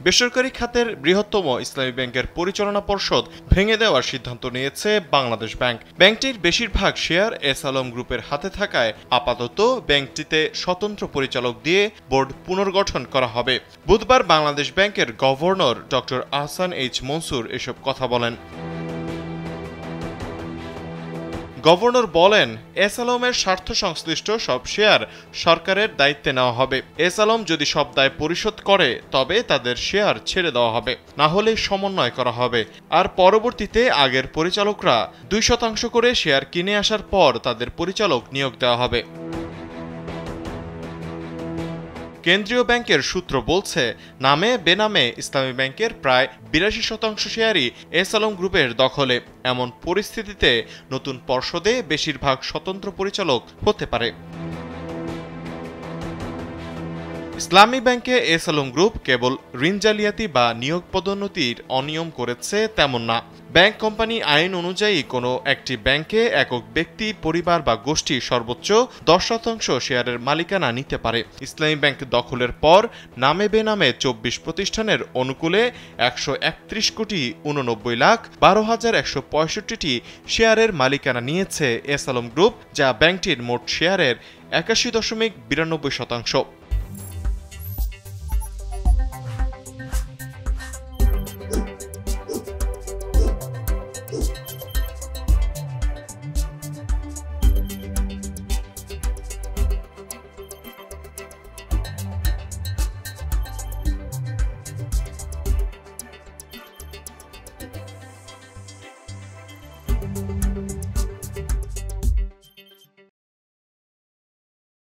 বেসরকারি খাতের বৃহত্তম ইসলামী ব্যাংকের পরিচালনা পর্ষদ ভেঙে দেওয়ার সিদ্ধান্ত নিয়েছে বাংলাদেশ ব্যাংক। ব্যাংকটির বেশিরভাগ শেয়ার এস আলম গ্রুপের হাতে থাকায় আপাতত ব্যাংকটিতে স্বতন্ত্র পরিচালক দিয়ে বোর্ড পুনর্গঠন করা হবে। বুধবার বাংলাদেশ ব্যাংকের governor doctor Ahsan H Mansur এসব কথা বলেন। গভর্নর বলেন, এস আলমের স্বার্থ সংশ্লিষ্ট সব শেয়ার সরকারের দায়িত্বে নেওয়া হবে। এস আলম যদি সব দায় পরিশোধ করে তবে তাদের শেয়ার ছেড়ে দেওয়া হবে, না হলে সমন্বয় করা হবে। আর পরবর্তীতে আগের পরিচালকরা 2% করে শেয়ার কিনে আসার পর তাদের পরিচালক নিয়োগ দেওয়া হবে। কেন্দ্রীয় ব্যাংকের সূত্র বলছে, নামে বেনামে ইসলামী ব্যাংকের প্রায় 82% শেয়ারই এস আলম গ্রুপের দখলে। এমন পরিস্থিতিতে নতুন পর্ষদে বেশিরভাগ স্বতন্ত্র পরিচালক হতে পারে। ইসলামী ব্যাংকে এস আলম গ্রুপ কেবল ঋণ জালিয়াতি বা নিয়োগ পদোন্নতির অনিয়ম করেছে তেমন না। ব্যাংক কোম্পানি আইন অনুযায়ী কোনো একটি ব্যাংকে একক ব্যক্তি, পরিবার বা গোষ্ঠী সর্বোচ্চ 10% শেয়ারের মালিকানা নিতে পারে। ইসলামী ব্যাংক দখলের পর নামে বেনামে 24 প্রতিষ্ঠানের অনুকূলে 131,89,12,165টি শেয়ারের মালিকানা নিয়েছে এস আলম গ্রুপ, যা ব্যাংকটির মোট শেয়ারের 81.92%।